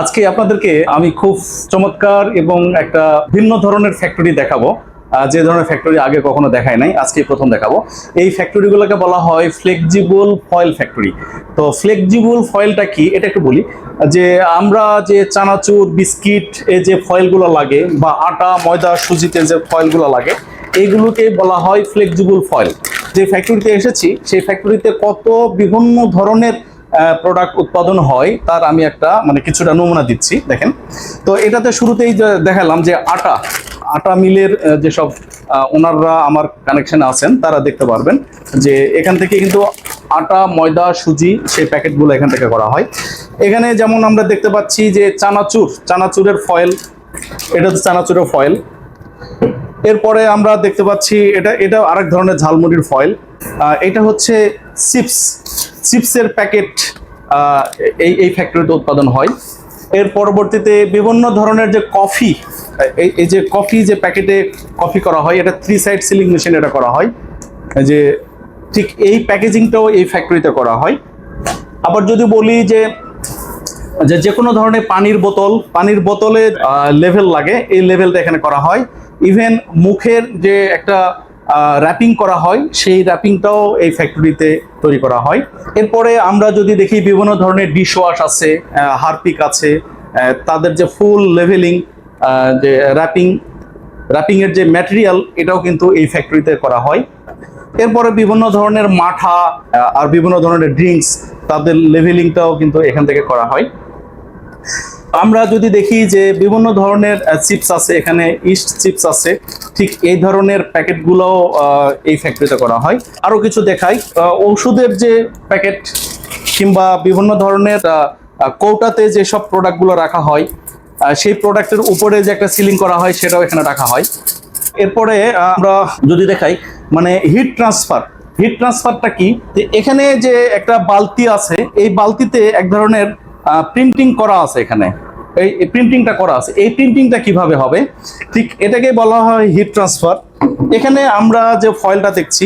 আজকে আপনাদেরকে আমি খুব চমৎকার এবং একটা ভিন্ন ধরনের ফ্যাক্টরি দেখাবো, যে ধরনের ফ্যাক্টরি আগে কখনো দেখায় নাই, আজকে প্রথম দেখাবো। এই ফ্যাক্টরিগুলোকে বলা হয় ফ্লেক্সিবল ফয়েল ফ্যাক্টরি। তো ফ্লেক্সিবল ফয়েলটা কি এটা একটু বলি। যে আমরা যে চানাচুর, বিস্কিট এই যে ফয়েলগুলো লাগে, বা আটা, ময়দা, সুজিতে যে ফয়েলগুলো লাগে, এইগুলোকে বলা হয় ফ্লেক্সিবল ফয়েল। যে ফ্যাক্টরিতে এসেছি সেই ফ্যাক্টরিতে কত বিভিন্ন ধরনের প্রোডাক্ট উৎপাদন হয় তার আমি একটা কিছুটা নমুনা দিচ্ছি, দেখেন। তো এটাতে শুরুতেই দেখালাম যে আটা মিলের যেসব ওনাররা আমার কানেকশনে আছেন তারা দেখতে পারবেন যে এখান থেকে কিন্তু আটা, ময়দা, সুজি সেই প্যাকেটগুলো এখান থেকে করা হয়। এখানে যেমন আমরা দেখতে পাচ্ছি যে চানাচুরের ফয়েল, এটা হচ্ছে চানাচুরের ফয়েল। এরপরে আমরা দেখতে পাচ্ছি এটা আরেক ধরনের ঝালমুড়ির ফয়েল। এটা হচ্ছে চিপসের প্যাকেট, এই ফ্যাক্টরিতে উৎপাদন হয়। এর পরবর্তীতে বিভিন্ন ধরনের যে কফি, এই যে কফি যে প্যাকেটে কফি করা হয়, এটা 3 সাইড সিলিং মেশিন এটা করা হয়। যে ঠিক এই প্যাকেজিংটাও এই ফ্যাক্টরিতে করা হয়। আবার যদি বলি যে কোনো ধরনের পানির বোতলে লেভেল লাগে, এই লেভেলটা এখানে করা হয়। ইভেন মুখের যে একটা র্যাপিং করা হয়, সেই র্যাপিংটাও এই ফ্যাক্টরিতে তৈরি করা হয়। এরপরে আমরা যদি দেখি বিভিন্ন ধরনের ডিশ ওয়াশ আছে, হারপিক আছে, তাদের যে ফুল লেভেলিং, যে র্যাপিং এর যে ম্যাটেরিয়াল, এটাও কিন্তু এই ফ্যাক্টরিতে করা হয়। এরপরে বিভিন্ন ধরনের মাঠা আর বিভিন্ন ধরনের ড্রিঙ্কস, তাদের লেভেলিংটাও কিন্তু এখান থেকে করা হয়। আমরা যদি দেখি যে বিভিন্ন ধরনের চিপস আছে, এখানে ইস্ট চিপস আছে, ঠিক এই ধরনের প্যাকেটগুলোও এই ফ্যাক্টরিতে করা হয়। আরো কিছু দেখাই, ঔষধের যে প্যাকেট কিংবা বিভিন্ন ধরনের কৌটাতে যেসব প্রোডাক্টগুলো রাখা হয়, সেই প্রোডাক্টের উপরে যে একটা সিলিং করা হয়, সেটাও এখানে রাখা হয়। এরপরে আমরা যদি দেখাই হিট ট্রান্সফারটা কি, এখানে যে একটা বালতি আছে, এই বালতিতে এক ধরনের প্রিন্টিং করা আছে। এখানে এই প্রিন্টিংটা করা আছে, এই প্রিন্টিংটা কিভাবে হবে, ঠিক এটাকে বলা হয় হিট ট্রান্সফার। এখানে আমরা যে ফয়েলটা দেখছি,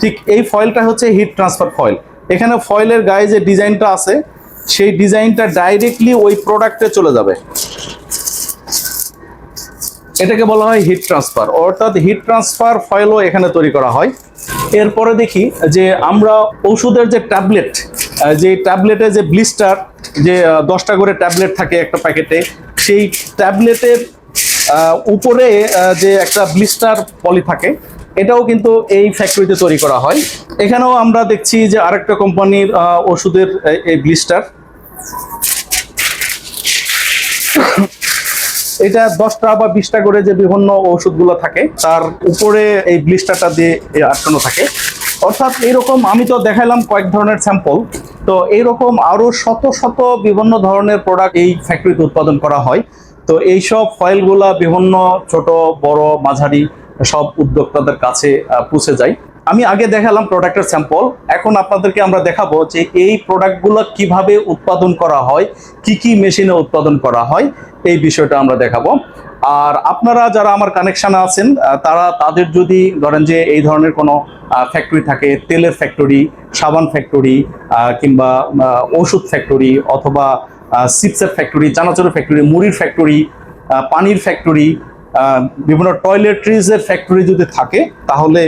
ঠিক এই ফয়েলটা হচ্ছে হিট ট্রান্সফার ফয়েল। এখানে ফয়েলের গায়ে যে ডিজাইনটা আছে, সেই ডিজাইনটা ডাইরেক্টলি ওই প্রোডাক্টে চলে যাবে। এটাকে বলা হয় হিট ট্রান্সফার, অর্থাৎ হিট ট্রান্সফার ফয়েলও এখানে তৈরি করা হয়। এরপরে দেখি যে আমরা ওষুধের যে ট্যাবলেট, যে ট্যাবলেটে যে ব্লিস্টার, যে 10টা করে ট্যাবলেট থাকে একটা প্যাকেটে, সেই ট্যাবলেটের উপরে যে একটা ব্লিস্টার পলি থাকে, এটাও কিন্তু এই ফ্যাক্টরিতে তৈরি করা হয়। এখানেও আমরা দেখছি যে আরেকটা কোম্পানির ওষুধের এই ব্লিস্টার, এটা 10টা বা 20টা করে যে বিভিন্ন ওষুধগুলো থাকে, তার উপরে এই ব্লিস্টারটা দিয়ে আটকানো থাকে। অর্থাৎ এইরকম আমি তো দেখাইলাম কয়েক ধরনের স্যাম্পল, তো এইরকম আরো শত শত বিভিন্ন ধরনের প্রোডাক্ট এই ফ্যাক্টরিতে উৎপাদন করা হয়। তো এইসব ফয়েলগুলা বিভিন্ন ছোট, বড়, মাঝারি সব উদ্যোক্তাদের কাছে পৌঁছে যায়। আমি আগে দেখালাম প্রোডাক্টের স্যাম্পল, এখন আপনাদেরকে আমরা দেখাবো যে এই প্রোডাক্টগুলো কিভাবে উৎপাদন করা হয়, কি কি মেশিনে উৎপাদন করা হয়, এই বিষয়টা আমরা দেখাবো। আর আপনারা যারা আমার কানেকশনে আছেন, তাদের যদি ধরেন যে এই ধরনের কোনো ফ্যাক্টরি থাকে, তেলের ফ্যাক্টরি, সাবান ফ্যাক্টরি, কিংবা ওষুধ ফ্যাক্টরি, অথবা চিপসের ফ্যাক্টরি, চানাচুরের ফ্যাক্টরি, মুড়ির ফ্যাক্টরি, পানির ফ্যাক্টরি, বিভিন্ন টয়লেট্রিজের ফ্যাক্টরি যদি থাকে, তাহলে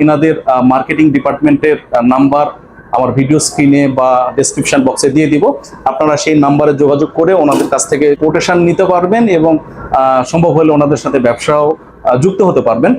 ইনাদের মার্কেটিং ডিপার্টমেন্টের নাম্বার আমার ভিডিও স্ক্রিনে বা ডেসক্রিপশন বক্সে দিয়ে দিব। আপনারা সেই নাম্বারে যোগাযোগ করে ওনাদের কাছ থেকে কোটেশন নিতে পারবেন এবং সম্ভব হলে ওনাদের সাথে ব্যবসাও যুক্ত হতে পারবেন।